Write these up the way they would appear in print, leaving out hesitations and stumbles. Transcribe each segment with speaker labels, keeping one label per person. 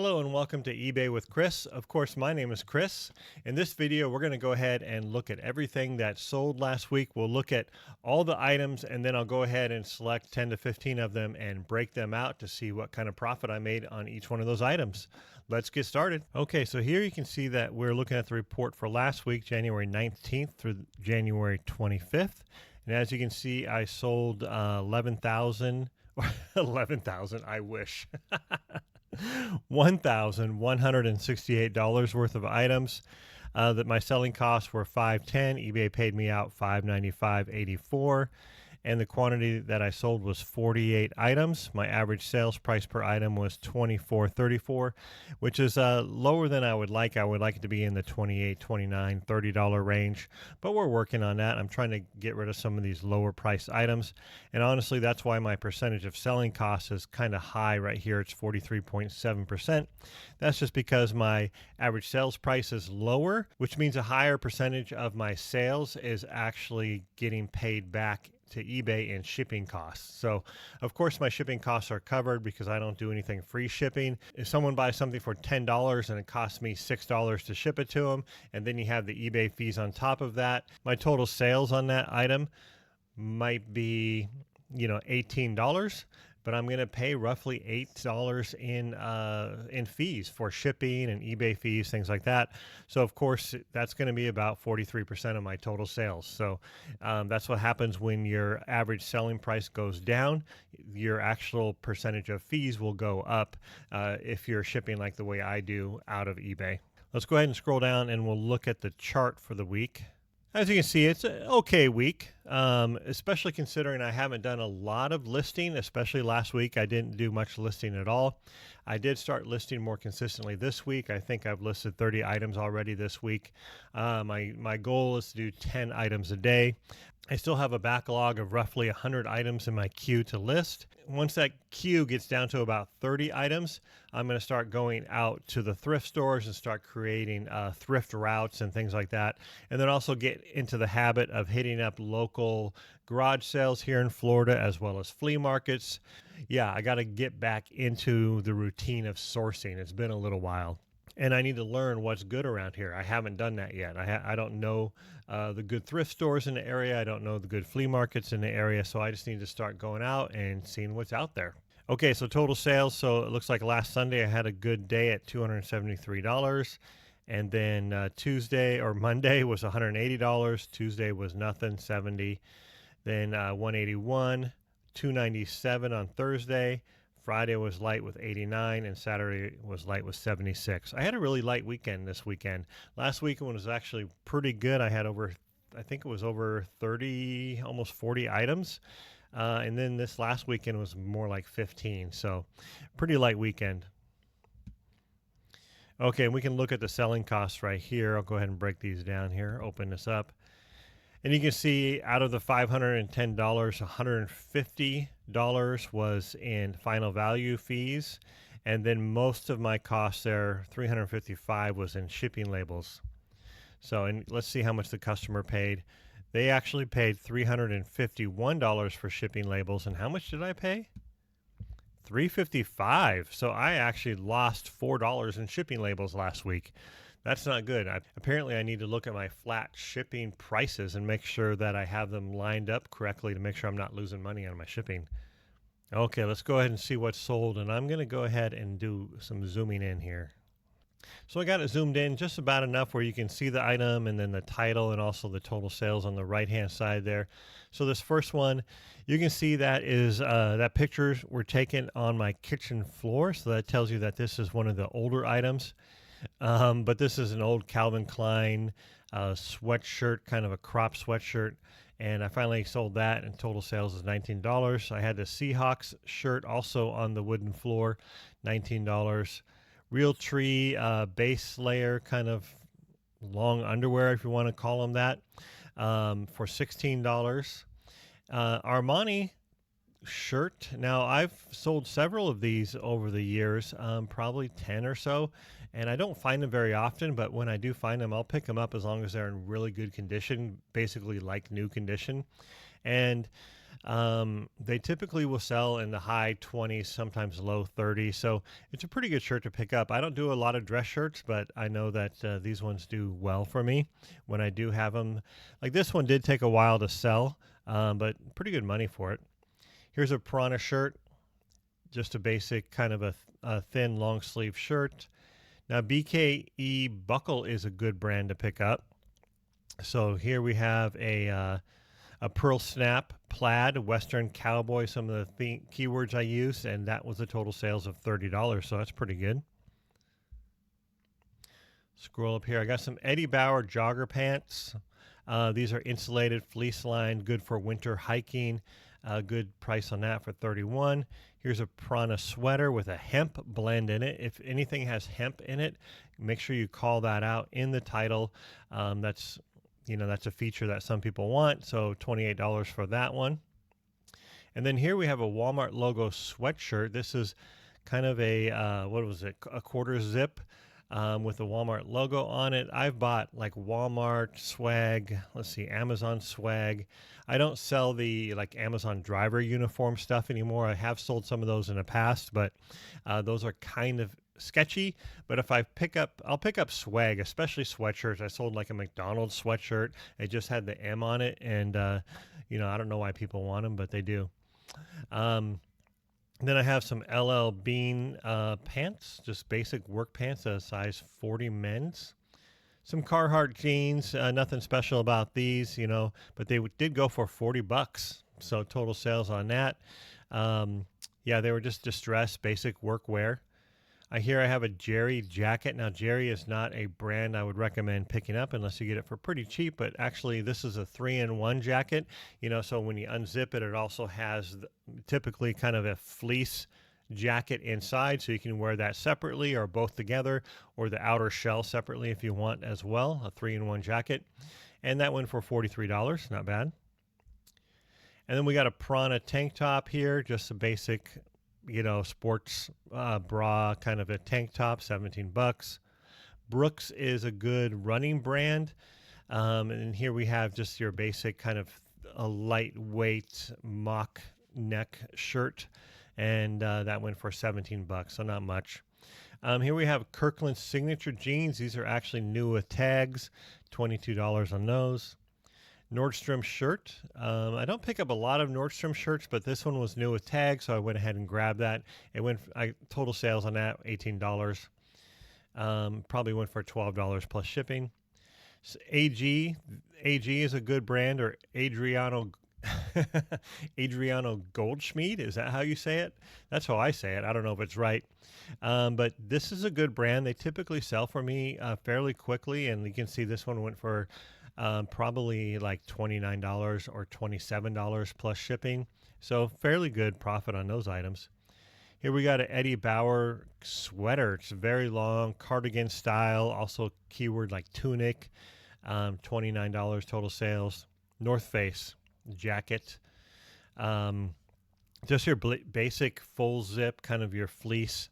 Speaker 1: Hello and welcome to eBay with Chris. Of course, my name is Chris. In this video, we're going to go ahead and look at everything that sold last week. We'll look at all the items and then I'll go ahead and select 10 to 15 of them and break them out to see what kind of profit I made on each one of those items. Let's get started. Okay, so here you can see that we're looking at the report for last week, January 19th through January 25th. And as you can see, I sold 11,000, 11,000, I wish. $1,168 worth of items. That my selling costs were $510. eBay paid me out $595.84, and the quantity that I sold was 48 items. My average sales price per item was $24.34, which is lower than I would like. I would like it to be in the $28, $29, $30 range, but we're working on that. I'm trying to get rid of some of these lower priced items, and honestly, that's why my percentage of selling costs is kind of high right here. It's 43.7%. That's just because my average sales price is lower, which means a higher percentage of my sales is actually getting paid back to eBay in shipping costs. So of course my shipping costs are covered because I don't do anything free shipping. If someone buys something for $10 and it costs me $6 to ship it to them, and then you have the eBay fees on top of that, my total sales on that item might be, $18, but I'm going to pay roughly $8 in fees for shipping and eBay fees, things like that. So of course that's going to be about 43% of my total sales. So that's what happens when your average selling price goes down. Your actual percentage of fees will go up if you're shipping like the way I do out of eBay. Let's go ahead and scroll down and we'll look at the chart for the week. As you can see, it's an okay week, especially considering I haven't done a lot of listing, especially last week. I didn't do much listing at all. I did start listing more consistently this week. I think I've listed 30 items already this week. My goal is to do 10 items a day. I still have a backlog of roughly 100 items in my queue to list. Once that queue gets down to about 30 items, I'm going to start going out to the thrift stores and start creating thrift routes and things like that. And then also get into the habit of hitting up local garage sales here in Florida as well as flea markets. Yeah, I got to get back into the routine of sourcing. It's been a little while. And I need to learn what's good around here. I haven't done that yet. I don't know the good thrift stores in the area. I don't know the good flea markets in the area. So I just need to start going out and seeing what's out there. Okay, so total sales. So it looks like last Sunday I had a good day at $273. And then Tuesday or Monday was $180. Tuesday was nothing, 70. Then 181, 297 on Thursday. Friday was light with 89, and Saturday was light with 76. I had a really light weekend this weekend. Last weekend was actually pretty good. I had I think it was over 30, almost 40 items. And then this last weekend was more like 15. So pretty light weekend. Okay, and we can look at the selling costs right here. I'll go ahead and break these down here, open this up. And you can see out of the $510, $150 was in final value fees. And then most of my costs there, $355, was in shipping labels. So, and let's see how much the customer paid. They actually paid $351 for shipping labels. And how much did I pay? $355. So I actually lost $4 in shipping labels last week. That's not good. Apparently, I need to look at my flat shipping prices and make sure that I have them lined up correctly to make sure I'm not losing money on my shipping. Okay, let's go ahead and see what's sold. And I'm going to go ahead and do some zooming in here. So I got it zoomed in just about enough where you can see the item and then the title and also the total sales on the right-hand side there. So this first one, you can see that is that pictures were taken on my kitchen floor. So that tells you that this is one of the older items. But this is an old Calvin Klein sweatshirt, kind of a crop sweatshirt. And I finally sold that, and total sales is $19. I had the Seahawks shirt also on the wooden floor, $19. Realtree base layer, kind of long underwear, if you want to call them that, for $16. Armani shirt. Now, I've sold several of these over the years, probably 10 or so, and I don't find them very often, but when I do find them, I'll pick them up as long as they're in really good condition, basically like new condition. And They typically will sell in the high 20s, sometimes low 30s. So it's a pretty good shirt to pick up. I don't do a lot of dress shirts, but I know that these ones do well for me when I do have them. Like this one did take a while to sell, but pretty good money for it. Here's a Piranha shirt, just a basic kind of a thin long sleeve shirt. Now, BKE Buckle is a good brand to pick up. So here we have a pearl snap plaid western cowboy, some of the keywords I use, and that was a total sales of $30, so that's pretty good. Scroll up here, I got some Eddie Bauer jogger pants. These are insulated, fleece lined, good for winter hiking. Good price on that for $31. Here's a Prana sweater with a hemp blend in it. If anything has hemp in it, make sure you call that out in the title. That's a feature that some people want, so $28 for that one. And then here we have a Walmart logo sweatshirt. This is kind of a a quarter zip with the Walmart logo on it. I've bought like Walmart swag, Amazon swag. I don't sell the like Amazon driver uniform stuff anymore. I have sold some of those in the past, but those are kind of sketchy. But if I'll pick up swag, especially sweatshirts. I sold like a McDonald's sweatshirt. It just had the M on it, and I don't know why people want them, but they do. Then I have some LL Bean pants, just basic work pants, size 40 men's. Some Carhartt jeans, nothing special about these, but they did go for $40. So total sales on that. Yeah, they were just distressed, basic workwear. I have a Jerry jacket. Now, Jerry is not a brand I would recommend picking up unless you get it for pretty cheap, but actually this is a 3-in-1 jacket, so when you unzip it, it also has typically kind of a fleece jacket inside, so you can wear that separately or both together, or the outer shell separately if you want as well, a 3-in-1 jacket. And that went for $43, not bad. And then we got a Prana tank top here, just a basic sports bra kind of a tank top, $17. Brooks is a good running brand. And here we have just your basic kind of a lightweight mock neck shirt. And that went for $17, so not much. Here we have Kirkland Signature Jeans. These are actually new with tags, $22 on those. Nordstrom shirt. I don't pick up a lot of Nordstrom shirts, but this one was new with tags, so I went ahead and grabbed that. Total sales on that, $18. Probably went for $12 plus shipping. So AG is a good brand, or Adriano Goldschmied. Is that how you say it? That's how I say it. I don't know if it's right. But this is a good brand. They typically sell for me fairly quickly, and you can see this one went for probably like $29 or $27 plus shipping. So fairly good profit on those items. Here we got an Eddie Bauer sweater. It's very long, cardigan style, also keyword like tunic, $29 total sales. North Face jacket. Just your basic full zip, kind of your fleece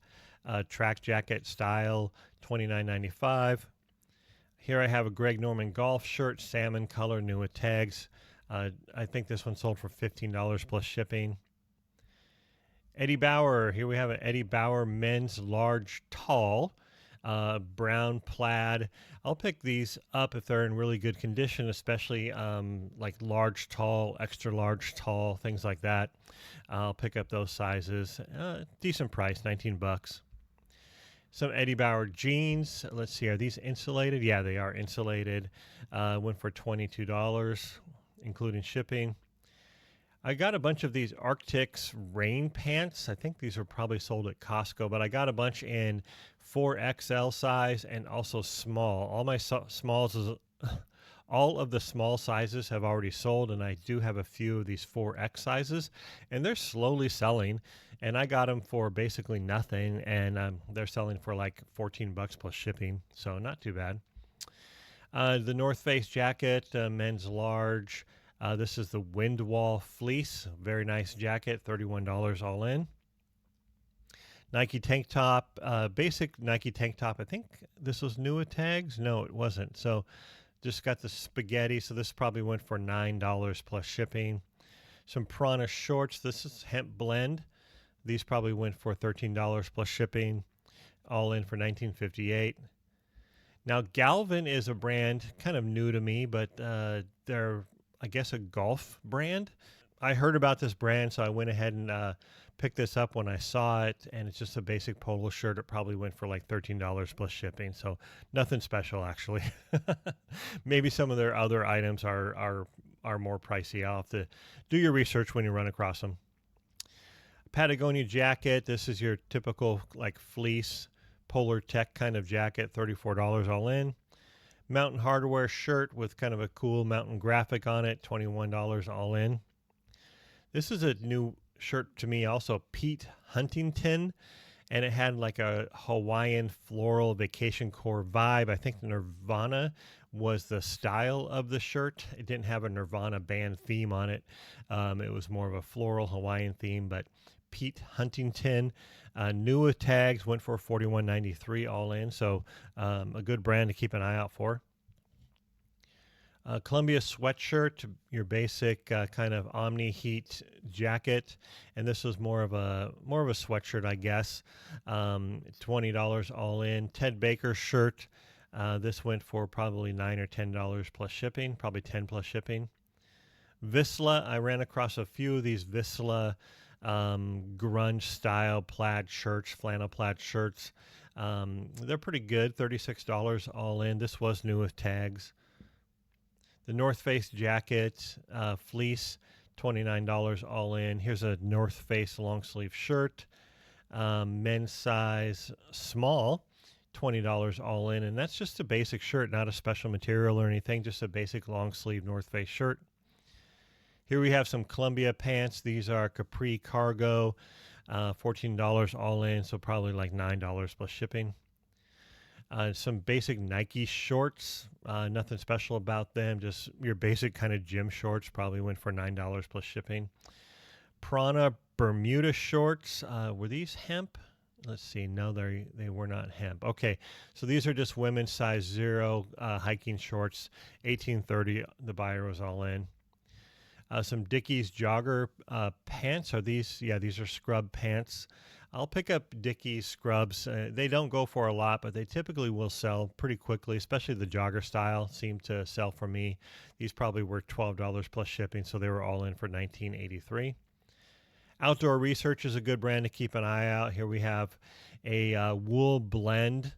Speaker 1: track jacket style, $29.95. Here I have a Greg Norman golf shirt, salmon color, new with tags. I think this one sold for $15 plus shipping. Eddie Bauer. Here we have an Eddie Bauer men's large tall, brown plaid. I'll pick these up if they're in really good condition, especially like large tall, extra large tall, things like that. I'll pick up those sizes. Decent price, $19. Some Eddie Bauer jeans. Let's see, are these insulated? Yeah, they are insulated. Went for $22, including shipping. I got a bunch of these Arc'teryx rain pants. I think these are probably sold at Costco, but I got a bunch in 4XL size and also small. All of the small sizes have already sold, and I do have a few of these 4X sizes, and they're slowly selling. And I got them for basically nothing, and they're selling for like $14 plus shipping, so not too bad. The North Face jacket, men's large. This is the Windwall fleece, very nice jacket, $31 all in. Nike tank top, basic Nike tank top. I think this was new with tags. No, it wasn't. So just got the spaghetti. So this probably went for $9 plus shipping. Some Prana shorts. This is hemp blend. These probably went for $13 plus shipping, all in for $19.58. Now, Galvin is a brand kind of new to me, but they're, I guess, a golf brand. I heard about this brand, so I went ahead and picked this up when I saw it, and it's just a basic polo shirt. It probably went for like $13 plus shipping, so nothing special actually. Maybe some of their other items are more pricey. I'll have to do your research when you run across them. Patagonia jacket. This is your typical like fleece Polar Tech kind of jacket, $34 all in. Mountain Hardwear shirt with kind of a cool mountain graphic on it, $21 all in. This is a new shirt to me also, Pete Huntington, and it had like a Hawaiian floral vacation core vibe. I think Nirvana was the style of the shirt. It didn't have a Nirvana band theme on it. It was more of a floral Hawaiian theme, but Pete Huntington, new with tags, went for $41.93 all in. So a good brand to keep an eye out for. Columbia sweatshirt, your basic kind of Omni Heat jacket, and this was more of a sweatshirt, I guess. $20 all in. Ted Baker shirt. This went for probably $9 or $10 plus shipping, probably 10 plus shipping. Vissla, I ran across a few of these Vissla grunge style plaid shirts, flannel plaid shirts. They're pretty good, $36 all in. This was new with tags. The North Face jacket, fleece, $29 all in. Here's a North Face long sleeve shirt, men's size small, $20 all in. And that's just a basic shirt, not a special material or anything, just a basic long sleeve North Face shirt. Here we have some Columbia pants. These are capri cargo, $14 all in, so probably like $9 plus shipping. Some basic Nike shorts, nothing special about them, just your basic kind of gym shorts, probably went for $9 plus shipping. Prana Bermuda shorts, were these hemp? Let's see, no, they were not hemp. Okay, so these are just women's size 0 hiking shorts, $18.30, the buyer was all in. Some Dickies jogger pants. Are these? Yeah, these are scrub pants. I'll pick up Dickies scrubs. They don't go for a lot, but they typically will sell pretty quickly, especially the jogger style seem to sell for me. These probably were $12 plus shipping, so they were all in for $19.83. Outdoor Research is a good brand to keep an eye out. Here we have a wool blend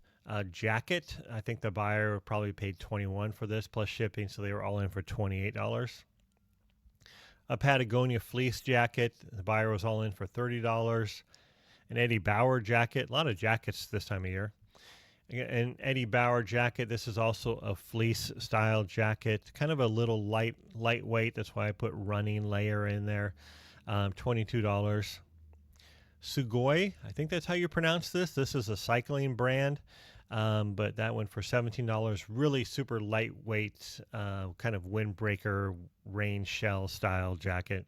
Speaker 1: jacket. I think the buyer probably paid $21 for this plus shipping, so they were all in for $28. A Patagonia fleece jacket. The buyer was all in for $30. An Eddie Bauer jacket. A lot of jackets this time of year. An Eddie Bauer jacket. This is also a fleece style jacket. Kind of a little lightweight. That's why I put running layer in there. $22. Sugoi. I think that's how you pronounce this. This is a cycling brand. But that went for $17. Really super lightweight, kind of windbreaker, rain shell style jacket.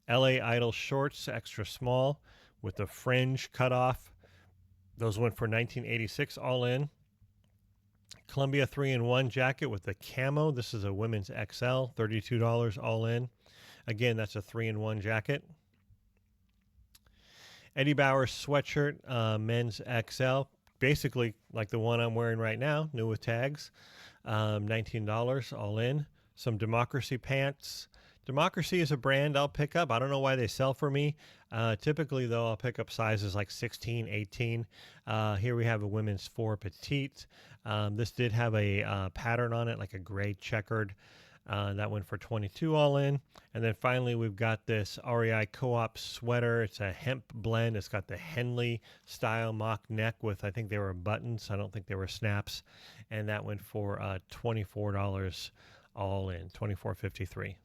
Speaker 1: LA Idol shorts, extra small with the fringe cut off. Those went for $19.86 all in. Columbia 3-in-1 jacket with the camo. This is a women's XL, $32 all in. Again, that's a 3-in-1 jacket. Eddie Bauer sweatshirt, men's XL. Basically like the one I'm wearing right now, new with tags, $19 all in. Some Democracy pants. Democracy is a brand I'll pick up. I don't know why they sell for me. Typically, though, I'll pick up sizes like 16, 18. Here we have a women's 4 petite. This did have a pattern on it, like a gray checkered. That went for $22 all in. And then finally, we've got this REI Co-op sweater. It's a hemp blend. It's got the Henley style mock neck with, I think they were buttons. I don't think they were snaps. And that went for $24 all in, $24.53.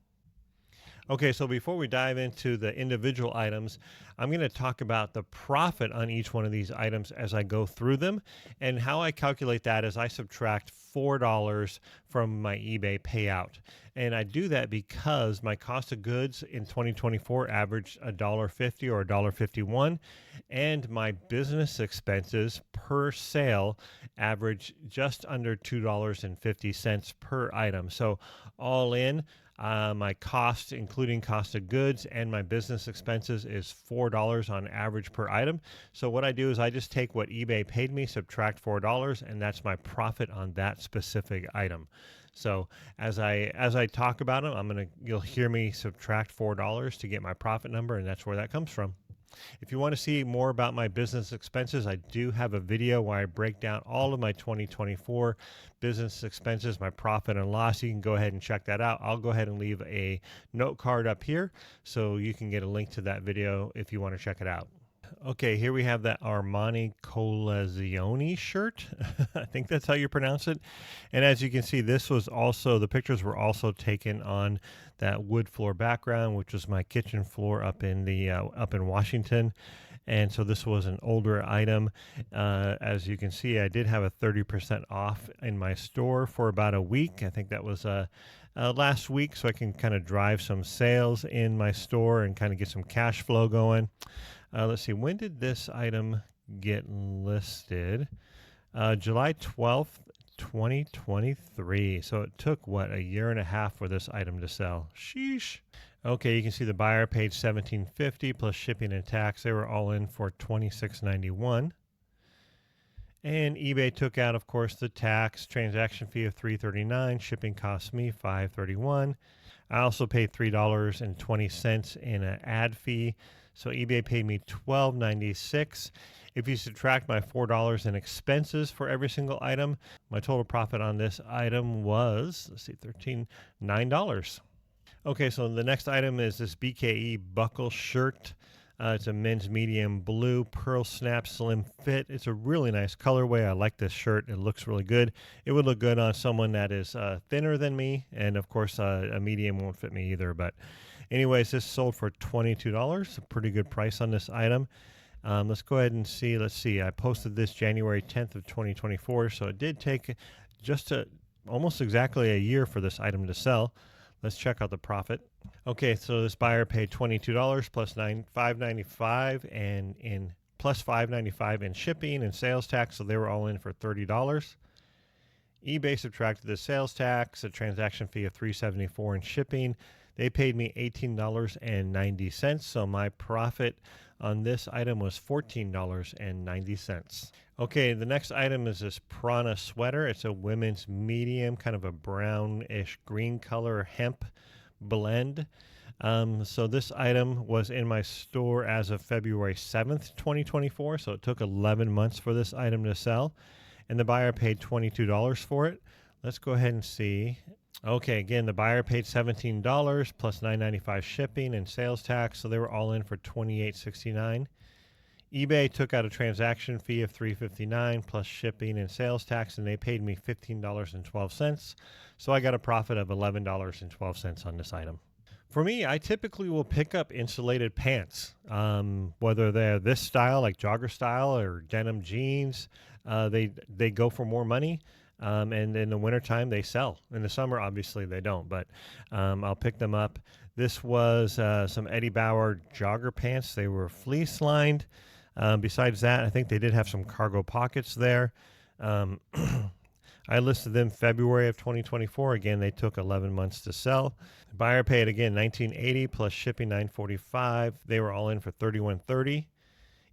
Speaker 1: Okay, so before we dive into the individual items, I'm going to talk about the profit on each one of these items as I go through them. And how I calculate that is I subtract $4 from my eBay payout. And I do that because my cost of goods in 2024 averaged $1.50 or $1.51, and my business expenses per sale average just under $2.50 per item. So all in, My cost, including cost of goods and my business expenses, is $4 on average per item. So what I do is I just take what eBay paid me, subtract $4, and that's my profit on that specific item. So as I talk about them, you'll hear me subtract $4 to get my profit number, and that's where that comes from. If you want to see more about my business expenses, I do have a video where I break down all of my 2024 business expenses, my profit and loss. You can go ahead and check that out. I'll go ahead and leave a note card up here so you can get a link to that video if you want to check it out. Okay, here we have that Armani Colazione shirt. I think that's how you pronounce it. And as you can see, the pictures were also taken on that wood floor background, which was my kitchen floor up in Washington. And so this was an older item. As you can see, I did have a 30% off in my store for about a week. I think that was last week, so I can kind of drive some sales in my store and kind of get some cash flow going. Let's see, when did this item get listed? July 12th, 2023. So it took, a year and a half for this item to sell. Sheesh. Okay, you can see the buyer paid $17.50 plus shipping and tax. They were all in for $26.91. And eBay took out, of course, the tax, transaction fee of $3.39. Shipping cost me $5.31. I also paid $3.20 in an ad fee. So eBay paid me $12.96. If you subtract my $4 in expenses for every single item, my total profit on this item was, $9. Okay, so the next item is this BKE buckle shirt. It's a men's medium blue pearl snap slim fit. It's a really nice colorway. I like this shirt. It looks really good. It would look good on someone that is thinner than me, and of course a medium won't fit me either. But anyways, this sold for $22. A pretty good price on this item. Let's go ahead and see. Let's see. I posted this January 10th of 2024, so it did take almost exactly a year for this item to sell. Let's check out the profit. Okay, so this buyer paid $22 plus $5.95 and in plus $5.95 in shipping and sales tax, so they were all in for $30. eBay subtracted the sales tax, a transaction fee of $3.74 in shipping. They paid me $18.90, so my profit on this item was $14.90. Okay, the next item is this Prana sweater. It's a women's medium, kind of a brownish green color hemp blend. So this item was in my store as of February 7th, 2024. So it took 11 months for this item to sell, and the buyer paid $22 for it. Let's go ahead and see. Okay, again, the buyer paid $17 plus $9.95 shipping and sales tax, so they were all in for $28.69. eBay took out a transaction fee of $3.59 plus shipping and sales tax, and they paid me $15.12. So I got a profit of $11.12 on this item. For me, I typically will pick up insulated pants, whether they're this style, like jogger style, or denim jeans. They go for more money. And in the wintertime, they sell. In the summer, obviously, they don't, but I'll pick them up. This was some Eddie Bauer jogger pants. They were fleece lined. Besides that, I think they did have some cargo pockets there. I listed them February of 2024. Again, they took 11 months to sell. The buyer paid, again, $19.80 plus shipping $9.45. They were all in for $31.30.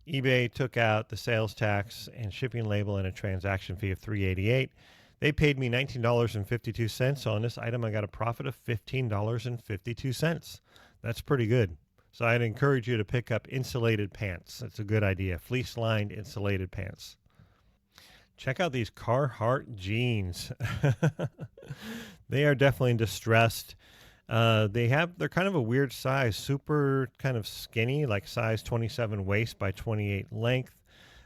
Speaker 1: eBay took out the sales tax and shipping label and a transaction fee of $3.88. They paid me $19.52. So on this item, I got a profit of $15.52. That's pretty good. So I'd encourage you to pick up insulated pants. That's a good idea. Fleece-lined insulated pants. Check out these Carhartt jeans. They are definitely distressed. They're kind of a weird size, super kind of skinny, like size 27 waist by 28 length.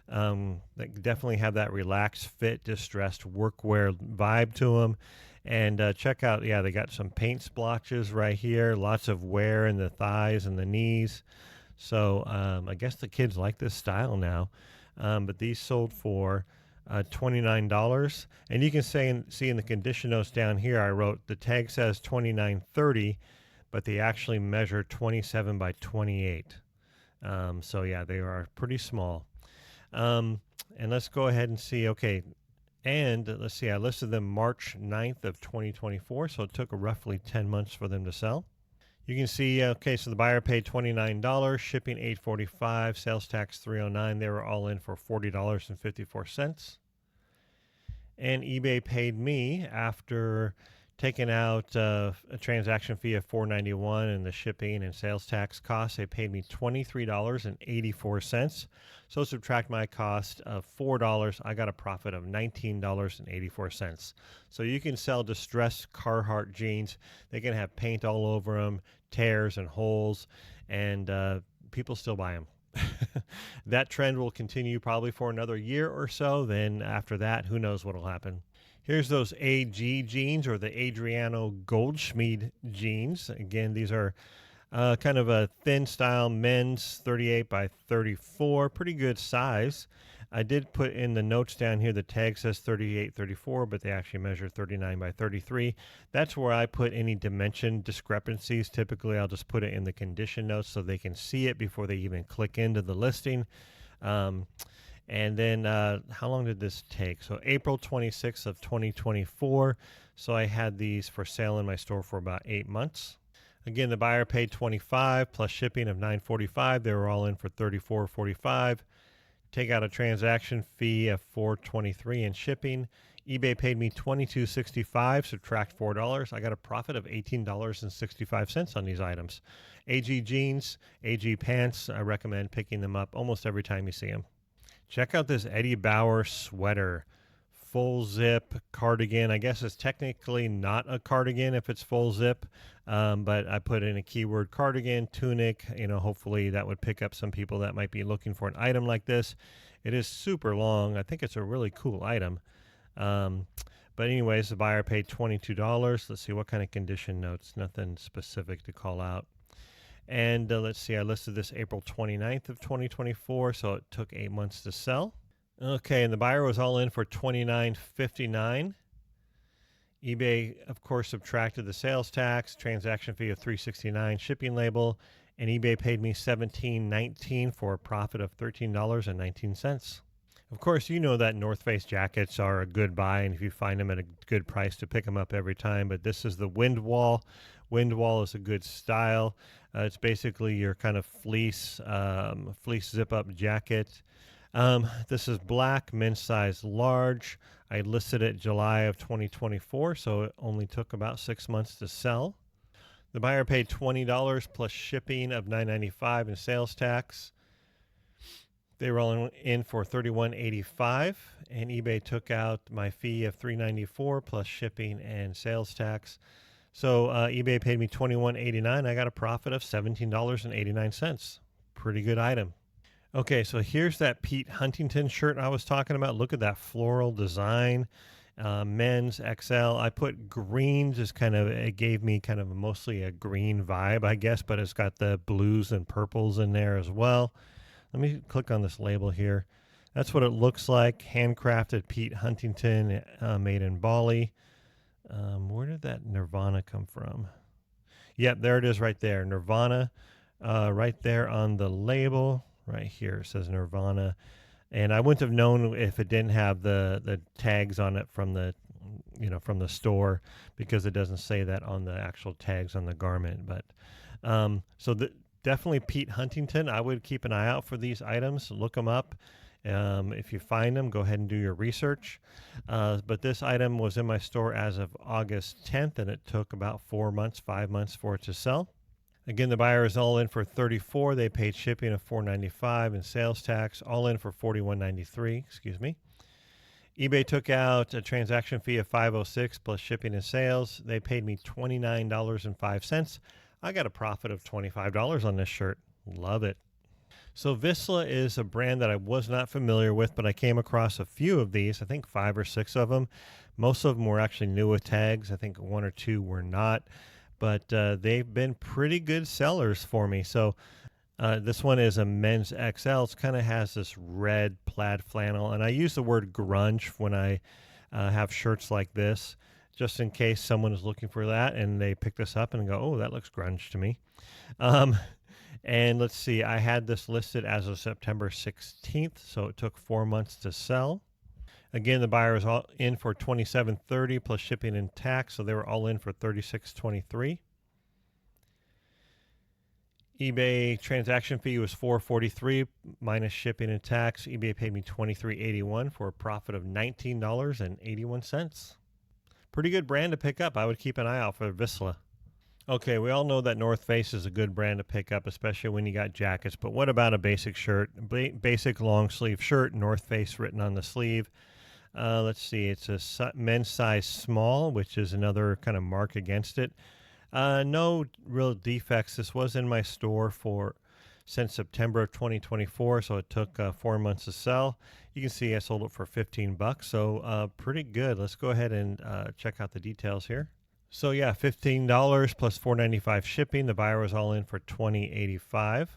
Speaker 1: They definitely have that relaxed fit, distressed workwear vibe to them. And check out, they got some paint splotches right here, lots of wear in the thighs and the knees. So I guess the kids like this style now. But these sold for $29. And you can see in the condition notes down here, I wrote the tag says $29.30, but they actually measure 27 by 28. So yeah, they are pretty small. And let's go ahead and see. Okay, And let's see, I listed them March 9th of 2024, so it took roughly 10 months for them to sell. You can see, okay, so the buyer paid $29, shipping $8.45, sales tax $309. They were all in for $40.54. And eBay paid me after taking out a transaction fee of $491 and the shipping and sales tax costs. They paid me $23.84. So subtract my cost of $4, I got a profit of $19.84. So you can sell distressed Carhartt jeans. They can have paint all over them, tears and holes, and people still buy them. That trend will continue probably for another year or so. Then after that, who knows what will happen. Here's those AG jeans, or the Adriano Goldschmied jeans. Again, these are kind of a thin style men's 38 by 34, pretty good size. I did put in the notes down here, the tag says 38, 34, but they actually measure 39 by 33. That's where I put any dimension discrepancies. Typically, I'll just put it in the condition notes so they can see it before they even click into the listing. And then how long did this take? So April 26th of 2024. So I had these for sale in my store for about 8 months. Again, the buyer paid $25 plus shipping of $9.45. They were all in for $34.45. Take out a transaction fee of $4.23 in shipping. eBay paid me $22.65, subtract $4. I got a profit of $18.65 on these items. AG jeans, AG pants, I recommend picking them up almost every time you see them. Check out this Eddie Bauer sweater. Full zip cardigan. I guess it's technically not a cardigan if it's full zip, but I put in a keyword cardigan, tunic. Hopefully that would pick up some people that might be looking for an item like this. It is super long. I think it's a really cool item. But anyways, the buyer paid $22. Let's see what kind of condition notes. Nothing specific to call out. And let's see, I listed this April 29th of 2024, so it took 8 months to sell. Okay, and the buyer was all in for $29.59. eBay, of course, subtracted the sales tax, transaction fee of $369, shipping label, and eBay paid me $17.19 for a profit of $13.19. Of course, you know that North Face jackets are a good buy, and if you find them at a good price, to pick them up every time. But this is the Windwall. Windwall is a good style. It's basically your kind of fleece zip-up jacket. This is black, men's size large. I listed it July of 2024, so it only took about 6 months to sell. The buyer paid $20 plus shipping of $9.95 and sales tax. They were all in for $31.85, and eBay took out my fee of $3.94 plus shipping and sales tax. So eBay paid me $21.89. I got a profit of $17.89. Pretty good item. Okay, so here's that Pete Huntington shirt I was talking about. Look at that floral design. Men's XL. I put green, just it gave me kind of mostly a green vibe, I guess, but it's got the blues and purples in there as well. Let me click on this label here. That's what it looks like. Handcrafted Pete Huntington, made in Bali. Where did that Nirvana come from? Yep, there it is right there. Nirvana, right there on the label. Right here it says Nirvana, and I wouldn't have known if it didn't have the tags on it from the store, because it doesn't say that on the actual tags on the garment. But definitely Pete Huntington. I would keep an eye out for these items. Look them up. If you find them, go ahead and do your research. But this item was in my store as of August 10th, and it took about 5 months for it to sell. Again, the buyer is all in for $34. They paid shipping of $4.95 and sales tax, all in for $41.93. Excuse me. eBay took out a transaction fee of $506 plus shipping and sales. They paid me $29.05. I got a profit of $25 on this shirt. Love it. So Vissla is a brand that I was not familiar with, but I came across a few of these. I think 5 or 6 of them. Most of them were actually new with tags. I think 1 or 2 were not. But they've been pretty good sellers for me. So this one is a men's XL. It kind of has this red plaid flannel. And I use the word grunge when I have shirts like this, just in case someone is looking for that and they pick this up and go, oh, that looks grunge to me. And let's see, I had this listed as of September 16th, so it took 4 months to sell. Again, the buyer was all in for $27.30 plus shipping and tax, so they were all in for $36.23. eBay transaction fee was $4.43 minus shipping and tax. eBay paid me $23.81 for a profit of $19.81. Pretty good brand to pick up. I would keep an eye out for Vissla. Okay, we all know that North Face is a good brand to pick up, especially when you got jackets. But what about a basic shirt? Basic long sleeve shirt, North Face written on the sleeve. Let's see, it's a men's size small, which is another kind of mark against it. No real defects. This was in my store since September of 2024, so it took 4 months to sell. You can see I sold it for $15, so pretty good. Let's go ahead and check out the details here. So yeah, $15 plus $4.95 shipping. The buyer was all in for $20.85.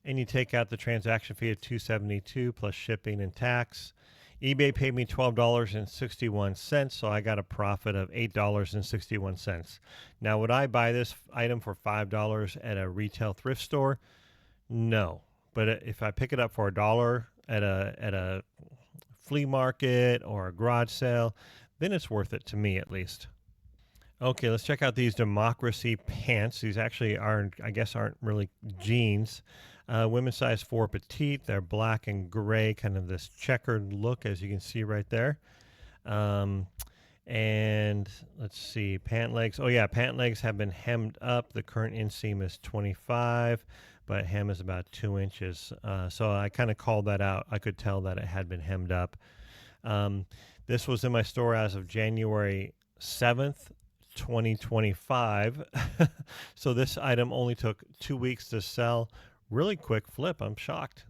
Speaker 1: And you take out the transaction fee of $2.72 plus shipping and tax. eBay paid me $12.61, so I got a profit of $8.61. Now, would I buy this item for $5 at a retail thrift store? No. But if I pick it up for $1 at a flea market or a garage sale, then it's worth it to me at least. Okay, let's check out these Democracy pants. These actually aren't really jeans. Women's size 4 petite. They're black and gray, kind of this checkered look, as you can see right there. And let's see, pant legs. Oh yeah, pant legs have been hemmed up. The current inseam is 25, but hem is about 2 inches. So I kind of called that out. I could tell that it had been hemmed up. This was in my store as of January 7th, 2025. So this item only took 2 weeks to sell. Really quick flip. I'm shocked.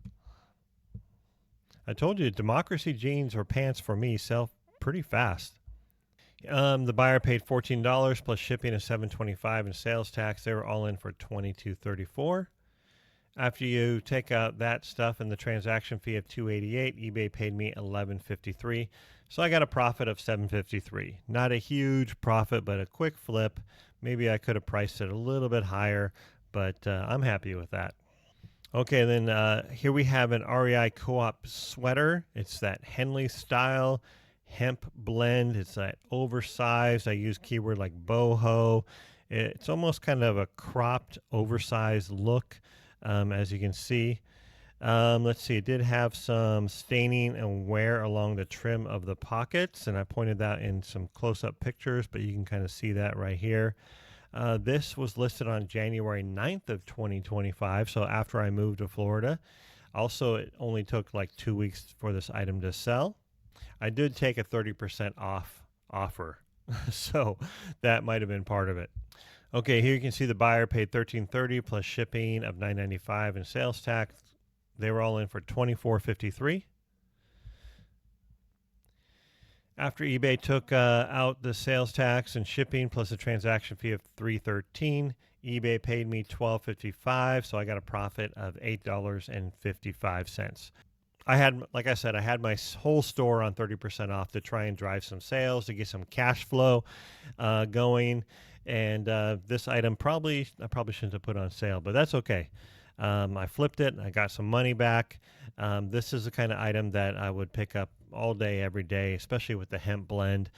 Speaker 1: I told you, Democracy jeans or pants for me sell pretty fast. The buyer paid $14 plus shipping of $7.25 and sales tax. They were all in for $22.34. After you take out that stuff and the transaction fee of $2.88, eBay paid me $11.53. So I got a profit of $7.53. Not a huge profit, but a quick flip. Maybe I could have priced it a little bit higher, but I'm happy with that. Okay, then here we have an REI Co-op sweater. It's that Henley style hemp blend. It's that oversized. I use keyword like boho. It's almost kind of a cropped, oversized look, as you can see. Let's see, it did have some staining and wear along the trim of the pockets, and I pointed that in some close-up pictures, but you can kind of see that right here. This was listed on January 9th of 2025, so after I moved to Florida. Also, it only took like 2 weeks for this item to sell. I did take a 30% off offer, so that might have been part of it. Okay, here you can see the buyer paid $13.30 plus shipping of $9.95 and sales tax. They were all in for $24.53. After eBay took out the sales tax and shipping plus a transaction fee of $3.13, eBay paid me $12.55, so I got a profit of $8.55. Like I said, I had my whole store on 30% off to try and drive some sales, to get some cash flow going. And this item I probably shouldn't have put on sale, but that's okay. I flipped it and I got some money back. This is the kind of item that I would pick up all day, every day, especially with the hemp blend.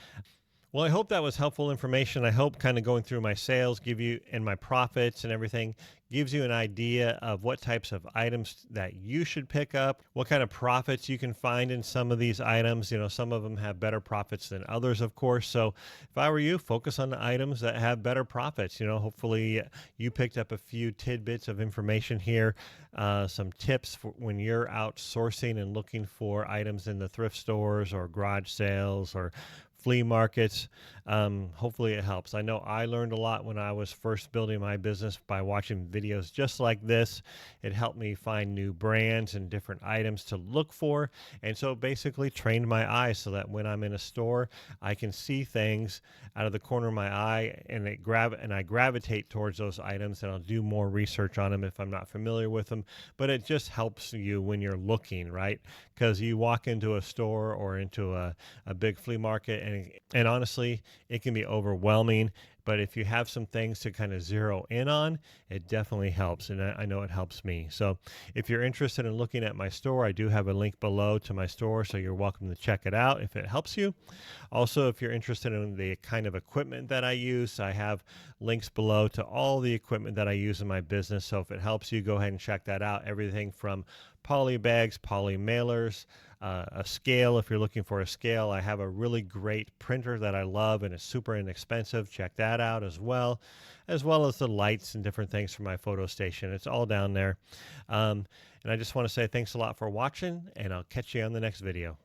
Speaker 1: Well, I hope that was helpful information. I hope kind of going through my sales and my profits and everything gives you an idea of what types of items that you should pick up, what kind of profits you can find in some of these items. You know, some of them have better profits than others, of course. So if I were you, focus on the items that have better profits. You know, hopefully you picked up a few tidbits of information here, some tips for when you're out sourcing and looking for items in the thrift stores or garage sales or flea markets. Hopefully it helps. I know I learned a lot when I was first building my business by watching videos just like this. It helped me find new brands and different items to look for. And so basically trained my eyes so that when I'm in a store, I can see things out of the corner of my eye and I gravitate towards those items, and I'll do more research on them if I'm not familiar with them. But it just helps you when you're looking, right? Because you walk into a store or into a big flea market and And honestly, it can be overwhelming. But if you have some things to kind of zero in on, it definitely helps. And I know it helps me. So if you're interested in looking at my store, I do have a link below to my store. So you're welcome to check it out if it helps you. Also, if you're interested in the kind of equipment that I use, I have links below to all the equipment that I use in my business. So if it helps you, go ahead and check that out. Everything from poly bags, poly mailers, a scale. If you're looking for a scale, I have a really great printer that I love and it's super inexpensive. Check that out as well as the lights and different things for my photo station. It's all down there. And I just want to say thanks a lot for watching, and I'll catch you on the next video.